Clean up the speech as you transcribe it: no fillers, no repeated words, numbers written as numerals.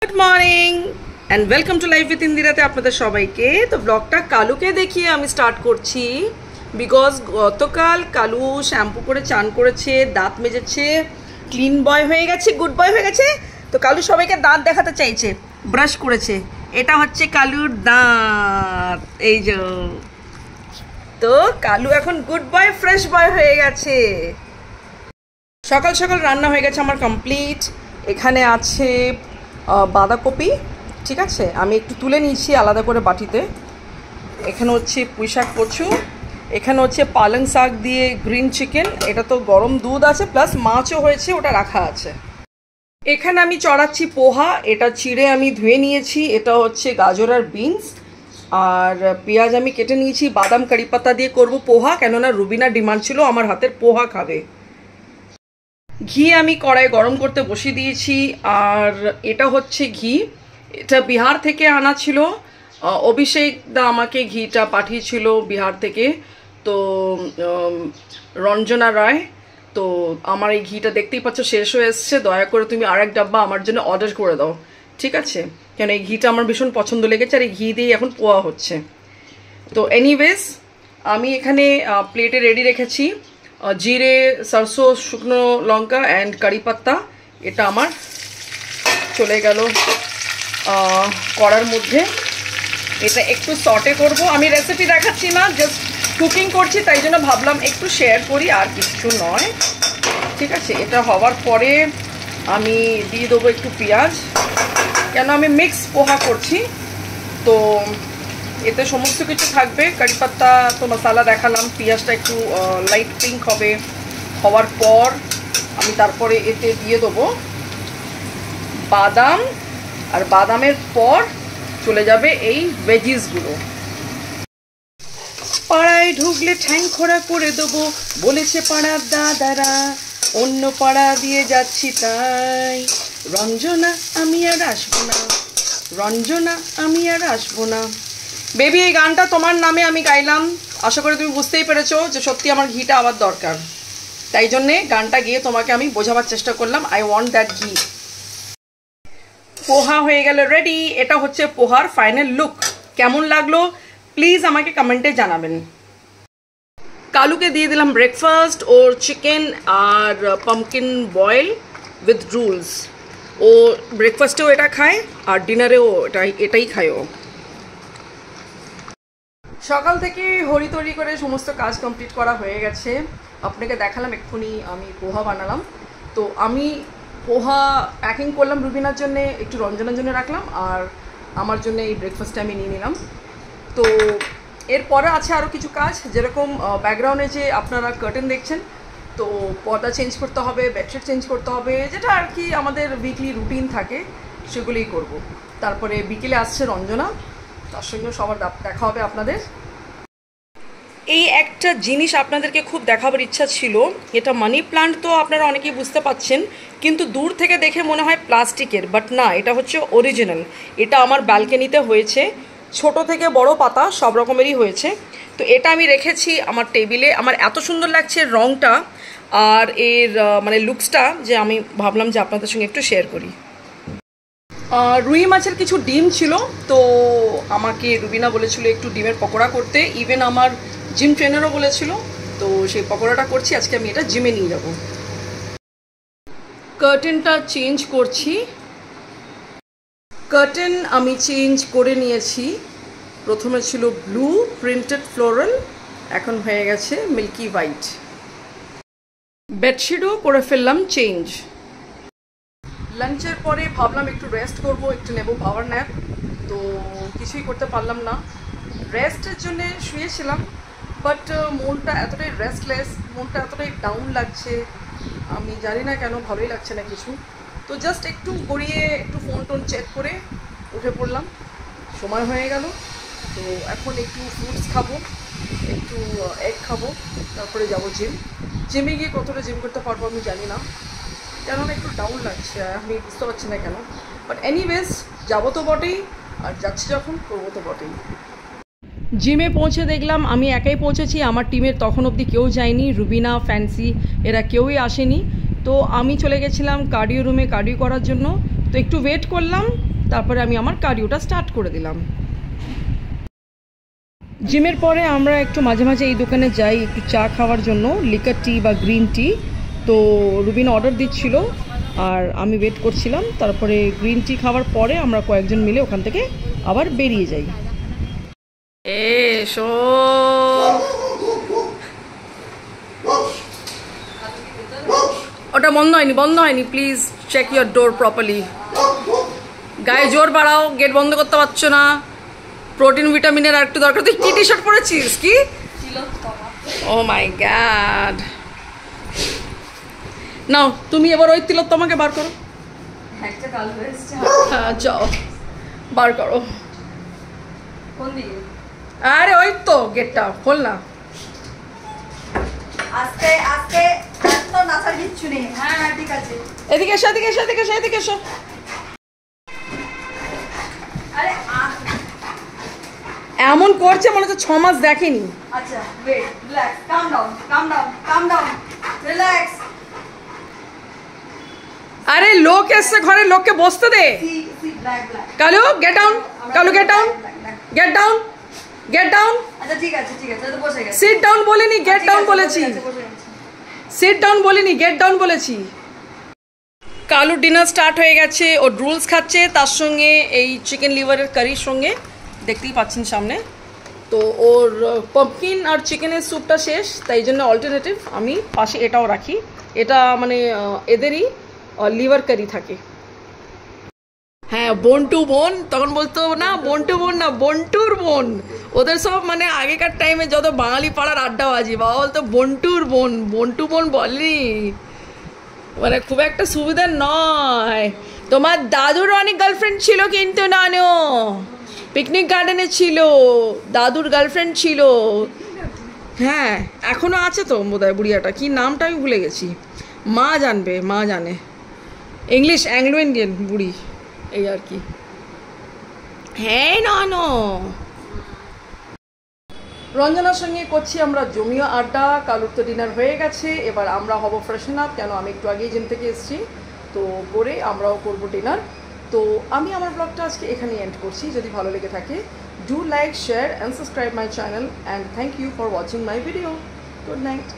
Good morning and welcome to life with ইন্দিরাতে আপনাদের সবাইকে। তো ব্লগটা কালুকে দেখিয়ে আমি স্টার্ট করছি, বিকজ গতকাল কালু শ্যাম্পু করে চান করেছে, দাঁত মেজেছে, ক্লিন বয় হয়ে গেছে, গুড বয় হয়ে গেছে। তো কালু সবাইকে দাঁত দেখাতে চাইছে, ব্রাশ করেছে। এটা হচ্ছে কালুর দাঁত, এই যে। তো কালু এখন গুড বয়, ফ্রেশ বয় হয়ে গেছে। সকাল সকাল রান্না হয়ে গেছে আমার কমপ্লিট। এখানে আছে বাঁধাকপি, ঠিক আছে, আমি একটু তুলে নিয়েছি আলাদা করে বাটিতে। এখানে হচ্ছে পুঁইশাক কচু, এখানে হচ্ছে পালং শাক দিয়ে গ্রিন চিকেন, এটা তো গরম দুধ আছে, প্লাস মাছও হয়েছে, ওটা রাখা আছে। এখানে আমি চড়াচ্ছি পোহা, এটা চিড়ে আমি ধুয়ে নিয়েছি। এটা হচ্ছে গাজর আর বিনস, আর পেঁয়াজ আমি কেটে নিয়েছি। বাদাম কারি পাতা দিয়ে করবো পোহা, কেননা রুবিনা ডিমান্ড ছিল আমার হাতের পোহা খাবে। ঘি আমি কড়াই গরম করতে বসিয়ে দিয়েছি। আর এটা হচ্ছে ঘি, এটা বিহার থেকে আনা ছিল। অভিষেক দা আমাকে ঘিটা পাঠিয়েছিল বিহার থেকে, তো রঞ্জনা রায়। তো আমার এই ঘিটা দেখতেই পাচ্ছ শেষ হয়ে এসছে, দয়া করে তুমি আরেক ডাব্বা আমার জন্য অর্ডার করে দাও, ঠিক আছে? কেন এই ঘিটা আমার ভীষণ পছন্দ লেগেছে, আর এই ঘি দিয়েই এখন পোয়া হচ্ছে। তো এনিওয়েজ আমি এখানে প্লেটে রেডি রেখেছি জিরে, সরষে, শুকনো লঙ্কা অ্যান্ড কারি পাত্তা। এটা আমার চলে গেল কড়ার মধ্যে। এটা একটু সটে করব, আমি রেসিপি দেখাচ্ছি না, জাস্ট কুকিং করছি, তাই জন্য ভাবলাম একটু শেয়ার করি, আর কিছু নয়, ঠিক আছে? এটা হওয়ার পরে আমি দিয়ে দেবো একটু পেঁয়াজ, কেন আমি মিক্স পোহা করছি, তো এতে সমস্ত কিছু থাকবে। কারি পাত্তা তো মশলা দেখালাম, পেঁয়াজটা একটু লাইট পিঙ্ক হবে। হওয়ার পর আমি তারপরে এতে দিয়ে দেবো বাদাম, আর বাদামের পর চলে যাবে এই ভেজিসগুলো। পাড়ায় ঢুকলে ঠ্যাং খোড়া করে দেবো বলেছে পাড়ার দাদারা, অন্য পাড়া দিয়ে যাচ্ছি তাই। রঞ্জনা আমি আর আসবো না, রঞ্জনা আমি আর আসবো না। বেবি, এই গানটা তোমার নামে আমি গাইলাম, আশা করি তুমি বুঝতেই পেরেছো যে সত্যি আমার ঘিটা আবার দরকার, তাই জন্যে গানটা গিয়ে তোমাকে আমি বোঝাবার চেষ্টা করলাম, আই ওয়ান্ট দ্যাট ঘি। পোহা হয়ে গেল রেডি। এটা হচ্ছে পোহার ফাইনাল লুক। কেমন লাগলো প্লিজ আমাকে কমেন্টে জানাবেন। কালুকে দিয়ে দিলাম ব্রেকফাস্ট, ওর চিকেন আর পাম্পকিন বয়েল উইথ রুলস। ও ব্রেকফাস্টেও এটা খায় আর ডিনারেও এটাই খায় ও। সকাল থেকে হরিতরি করে সমস্ত কাজ কমপ্লিট করা হয়ে গেছে। আপনাকে দেখালাম এক্ষুনি আমি পোহা বানালাম। তো আমি পোহা প্যাকিং করলাম রুবিনার জন্য, একটু রঞ্জনার জন্য রাখলাম, আর আমার জন্য এই ব্রেকফাস্টটা আমি নিয়ে নিলাম। তো এরপরে আছে আরও কিছু কাজ, যেরকম ব্যাকগ্রাউন্ডে যে আপনারা কার্টেন দেখছেন, তো পর্দা চেঞ্জ করতে হবে, বেডশিট চেঞ্জ করতে হবে, যেটা আর কি আমাদের উইকলি রুটিন থাকে, সেগুলোই করব। তারপরে বিকেলে আসছে রঞ্জনা, তার সঙ্গে সবার দেখা হবে আপনাদের। এই একটা জিনিস আপনাদেরকে খুব দেখাবার ইচ্ছা ছিল, এটা মানি প্লান্ট, তো আপনারা অনেকেই বুঝতে পাচ্ছেন, কিন্তু দূর থেকে দেখে মনে হয় প্লাস্টিকের, বাট না, এটা হচ্ছে অরিজিনাল। এটা আমার ব্যালকনিতে হয়েছে, ছোট থেকে বড় পাতা সব রকমেরই হয়েছে। তো এটা আমি রেখেছি আমার টেবিলে, আমার এত সুন্দর লাগছে রঙটা আর এর মানে লুকসটা, যে আমি ভাবলাম যে আপনাদের সঙ্গে একটু শেয়ার করি। রুই মাছের কিছু ডিম ছিল, তো আমাকে রুবিনা বলেছিল একটু ডিমের পকোড়া করতে, ইভেন আমার জিম ট্রেনারও বলেছিল, তো সেই পকোড়াটা করছি। আজকে আমি এটা জিমে নিয়ে যাব। কার্টেনটা চেঞ্জ করছি, কার্টেন আমি চেঞ্জ করে নিয়েছি। প্রথমে ছিল ব্লু প্রিন্টেড ফ্লোরাল, এখন হয়ে গেছে মিল্কি হোয়াইট। বেডশিটও করে ফেললাম চেঞ্জ। লাঞ্চের পরে ভাবলাম একটু রেস্ট করব, একটু নেব পাওয়ার ন্যাপ, তো কিছুই করতে পারলাম না। রেস্টের জন্য শুয়েছিলাম, বাট মনটা এতটাই রেস্টলেস, মনটা এতটাই ডাউন লাগছে, আমি জানি না কেন, ভালোই লাগছে না কিছু। তো জাস্ট একটু গড়িয়ে একটু ফোন টোন চেক করে উঠে পড়লাম, সময় হয়ে গেল। তো এখন একটু ফ্রুটস খাবো, একটু এগ খাবো, তারপরে যাবো জিমে গিয়ে কতটা জিম করতে পারবো আমি জানি না, কেননা একটু ডাউন লাগছে, আমি বুঝতে পারছি না কেন। বাট এনিওয়েজ যাবো তো বটেই, আর যাচ্ছি যখন করবো তো বটেই। জিমে পৌঁছে দেখলাম আমি একাই পৌঁছেছি, আমার টিমের তখন অবধি কেউ যায়নি, রুবিনা, ফ্যান্সি এরা কেউই আসেনি। তো আমি চলে গেছিলাম কার্ডিও রুমে কার্ডিও করার জন্য। তো একটু ওয়েট করলাম, তারপরে আমি আমার কার্ডিওটা স্টার্ট করে দিলাম। জিমের পরে আমরা একটু মাঝে মাঝে এই দোকানে যাই একটু চা খাওয়ার জন্য, লিকার টি বা গ্রিন টি। তো রুবিন অর্ডার দিচ্ছিল আর আমি ওয়েট করছিলাম। তারপরে গ্রিন টি খাওয়ার পরে আমরা কয়েকজন মিলে ওখান থেকে আবার বেরিয়ে যাই। এসো, ওটা বন্ধ হয়নি, please check your door properly. গায়ে জোর বাড়াও, গেট বন্ধ করতে পারছো না। প্রোটিন ভিটামিনের আর একটু দরকার। তুই কি টি শার্ট পরেছিস? কি? ও মাই গড। নাও তুমি এবার ওই তিলোত্তমাকে বার করো। হ্যাঁ যাও বার করো। আরে ওই তো গেটটা খোল না। আস্তে আস্তে, এত নাচার কিচ্ছু নেই। হ্যাঁ ঠিক আছে, এদিকে এসো, এদিকে এসো। আরে এমন করছে মনে হচ্ছে 6 মাস দেখেনি। আচ্ছা wait, relax, calm down, relax. আরে লোক এসছে ঘরে, লোককে বসতে দে। Kalu get down, get down. আচ্ছা ঠিক আছে, তো বসে গেছে। সিট ডাউন বলিনি, গেট ডাউন বলেছি। সিট ডাউন বলিনি, গেট ডাউন বলেছি। কালু ডিনার স্টার্ট হয়ে গেছে। ও রুলস খাচ্ছে, তার সঙ্গে এই চিকেন লিভারের কারির সঙ্গে, দেখতেই পাচ্ছেন সামনে। তো ওর পাম্পকিন আর চিকেনের স্যুপটা শেষ, তাই জন্য অল্টারনেটিভ আমি পাশে এটাও রাখি। এটা মানে এদেরই লিভার কারি থাকে। হ্যাঁ বোন টু বোন, তখন বলতো না বোন টু বোন না, বন্টুর বোন। ওদের সব মানে আগেকার টাইমে যত বাঙালি পাড়ার আড্ডাবাজি, বাবা বলতো বন্টুর বোন, বন্টু বোন বলনি, মানে খুব একটা সুবিধার নয়। তোমার দাদুর অনেক গার্লফ্রেন্ড ছিল কিন্তু নানো, পিকনিক গার্ডেনে ছিল, দাদুর গার্লফ্রেন্ড ছিল। হ্যাঁ এখনও আছে তো বোধহয়, বুড়িয়াটা কি নামটা আমি ভুলে গেছি। মা জানবে, মা জানে। ইংলিশ অ্যাংলো ইন্ডিয়ান বুড়ি, এই আর কি। হ্যাঁ না রঞ্জনার সঙ্গে করছি আমরা জমিও আড্ডা। কালুর তো ডিনার হয়ে গেছে, এবার আমরা হব ফ্রেশন আপ, কেন আমি একটু আগেই জিম থেকে এসেছি। তো করে আমরাও করব ডিনার। তো আমি আমার ব্লগটা আজকে এখানেই এন্ড করছি। যদি ভালো লেগে থাকে, do like, share and subscribe my channel, and thank you for watching my video. Good night.